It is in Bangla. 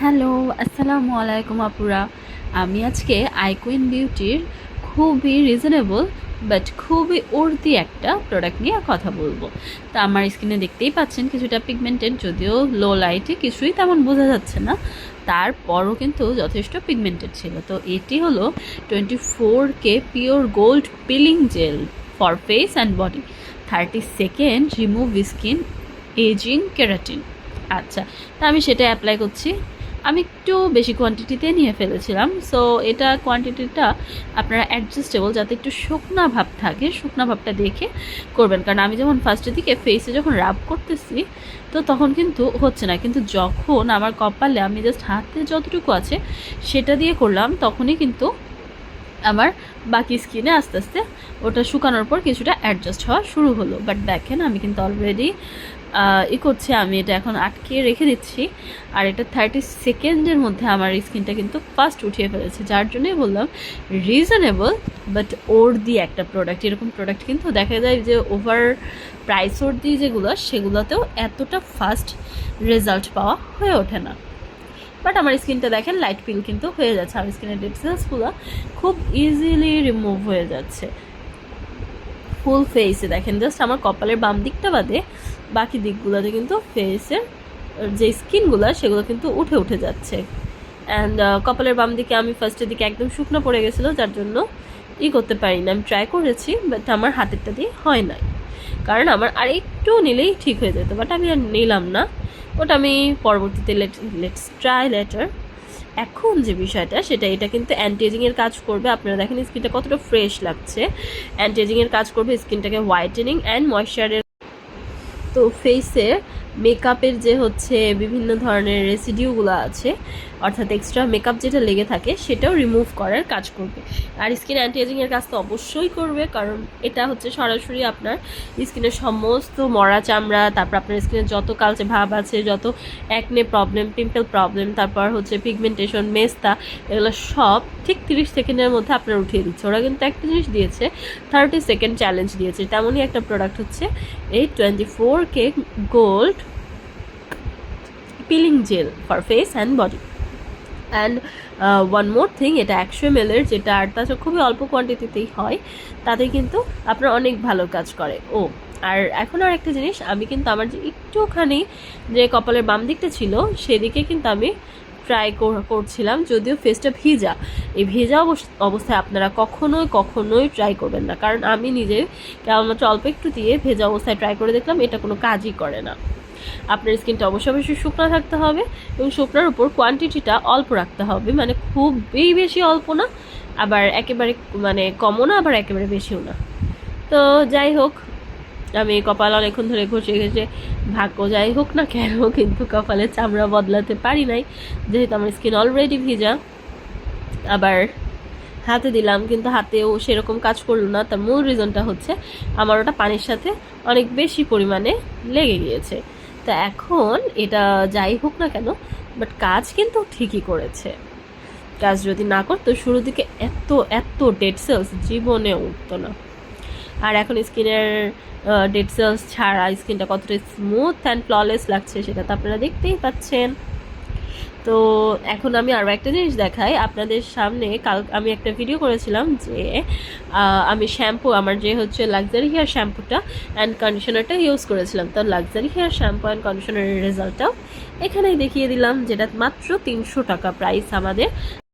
হ্যালো, আসসালামু আলাইকুম আপুরা। আমি আজকে আইকুইন বিউটির খুবই রিজনেবল বাট খুবই উর্দি একটা প্রোডাক্ট নিয়ে কথা বলবো। তা আমার স্কিনে দেখতেই পাচ্ছেন কিছুটা পিগমেন্টেড, যদিও লো লাইটে কিছুই তেমন বোঝা যাচ্ছে না, তারপরও কিন্তু যথেষ্ট পিগমেন্টেড ছিল। তো এটি হলো 24K pure gold peeling gel for face and body, 30 second remove skin aging keratin. আচ্ছা, তা আমি সেটা অ্যাপ্লাই করছি। আমি একটু বেশি কোয়ান্টিটিতে নিয়ে ফেলেছিলাম, সো এটা কোয়ান্টিটিটা আপনারা অ্যাডজাস্টেবল, যাতে একটু শুকনা ভাব থাকে, শুকনা ভাবটা দেখে করবেন। কারণ আমি যেমন ফার্স্টের দিকে ফেসে যখন রাব করতেছি তো তখন কিন্তু হচ্ছে না, কিন্তু যখন আমার কপালে আমি জাস্ট হাতে যতটুকু আছে সেটা দিয়ে করলাম তখনই কিন্তু আমার বাকি স্কিনে আস্তে আস্তে ওটা শুকানোর পর কিছুটা অ্যাডজাস্ট হওয়া শুরু হলো। বাট দেখেন আমি কিন্তু অলরেডি করছি, আমি এটা এখন আটকে রেখে দিচ্ছি, আর এটা 30 সেকেন্ডের মধ্যে আমার স্কিনটা কিন্তু ফার্স্ট উঠিয়ে ফেলেছে। যার জন্যই বললাম রিজনেবল বাট ওর্দি একটা প্রোডাক্ট। এরকম প্রোডাক্ট কিন্তু দেখা যায় যে ওভার প্রাইস ওর্দি যেগুলো সেগুলোতেও এতটা ফাস্ট রেজাল্ট পাওয়া হয়ে ওঠে না। বাট আমার স্কিনটা দেখেন লাইট পিল কিন্তু হয়ে যাচ্ছে, আমার স্কিনের ডেড সেলসগুলো খুব ইজিলি রিমুভ হয়ে যাচ্ছে ফুল ফেসে। দেখেন জাস্ট আমার কপালের বাম দিকটা বাদে বাকি দিকগুলোতে কিন্তু ফেসের যে স্কিনগুলো সেগুলো কিন্তু উঠে উঠে যাচ্ছে। অ্যান্ড কপালের বাম দিকে আমি ফার্স্টের দিকে একদম শুকনো পড়ে গেছিলো, যার জন্য করতে পারি না। আমি ট্রাই করেছি বাট আমার হাতেরটা দিয়ে হয় নাই, কারণ আমার আর একটু নিলেই ঠিক হয়ে যেত, বাট আমি আর নিলাম না। ওটা আমি পরবর্তীতে লেটস ট্রাই লেটার। এখন যে বিষয়টা সেটা, এটা কিন্তু অ্যান্টি এজিংয়ের কাজ করবে। আপনারা দেখেন স্কিনটা কতটা ফ্রেশ লাগছে। অ্যান্টি এজিংয়ের কাজ করবে, স্কিনটাকে হোয়াইটেনিং অ্যান্ড ময়েশ্চারের। তো ফেসে মেকআপের যে হচ্ছে বিভিন্ন ধরনের রেসিডিউগুলো আছে, অর্থাৎ এক্সট্রা মেকআপ যেটা লেগে থাকে সেটাও রিমুভ করার কাজ করবে। আর স্কিন অ্যান্টি এজিংয়ের কাজ তো অবশ্যই করবে, কারণ এটা হচ্ছে সরাসরি আপনার স্কিনের সমস্ত মরা চামড়া, তারপর আপনার স্কিনের যত কালচে ভাব আছে, যত অ্যাকনে প্রবলেম, পিম্পল প্রবলেম, তারপর হচ্ছে পিগমেন্টেশন, মেস্তা, এগুলো সব ঠিক 30 সেকেন্ডের মধ্যে আপনার উঠিয়ে দিচ্ছে। ওরা কিন্তু একটা জিনিস দিয়েছে, 30 সেকেন্ড চ্যালেঞ্জ দিয়েছে। তেমনই একটা প্রোডাক্ট হচ্ছে এই 24K gold peeling gel for face and body. And one more thing, এটা 100 ml এর, যেটা আর তাছাড়া খুবই অল্প কোয়ান্টিটিতেই হয়, তাতে কিন্তু আপনার অনেক ভালো কাজ করে। আর এখন আর একটা জিনিস, আমি কিন্তু আমার যে একটুখানি যে কপালের বাম দিকটা ছিল সেদিকে কিন্তু আমি ট্রাই করছিলাম, যদিও ফেসটা ভিজা। এই ভেজা অবস্থায় আপনারা কখনোই ট্রাই করবেন না, কারণ আমি নিজে কেবলমাত্র অল্প একটু দিয়ে ভেজা অবস্থায় ট্রাই করে দেখলাম, এটা কোনো কাজই করে না। আপনার স্কিনটা অবশ্যই শুকনো থাকতে হবে, এবং শুকনোর উপর কোয়ান্টিটিটা অল্প রাখতে হবে, মানে খুবই বেশি অল্প না, আবার একেবারে মানে কমও না, আবার একেবারে বেশিও না। তো যাই হোক, আমি কপাল অনেকক্ষণ ধরে ঘষে ভাগ্য যাই হোক না কেন, কিন্তু কপালে চামড়া বদলাতে পারি নাই, যেহেতু আমার স্কিন অলরেডি ভিজা। আবার হাতে দিলাম, কিন্তু হাতেও সেরকম কাজ করলো না। তার মূল রিজনটা হচ্ছে আমার ওটা পানির সাথে অনেক বেশি পরিমাণে লেগে গিয়েছে। তা এখন এটা যাই হোক না কেন, বাট কাজ কিন্তু ঠিকই করেছে। কাজ যদি না করতো শুরুর দিকে এত এত ডেড সেলস জীবনে উঠতো না। আর এখন স্কিনের ডেড সেলস ছাড়া স্কিনটা কতটা স্মুথ অ্যান্ড ফ্ললেস লাগছে সেটা তো আপনারা দেখতেই পাচ্ছেন। তো এখন আমি আরও একটা জিনিস দেখাই আপনাদের সামনে। কাল আমি একটা ভিডিও করেছিলাম যে আমি শ্যাম্পু, আমার যে হচ্ছে লাক্সারি হেয়ার শ্যাম্পুটা অ্যান্ড কন্ডিশনারটা ইউজ করেছিলাম। তো লাক্সারি হেয়ার শ্যাম্পু অ্যান্ড কন্ডিশনারের রেজাল্টটাও এখানেই দেখিয়ে দিলাম, যেটা মাত্র 300 টাকা প্রাইস আমাদের।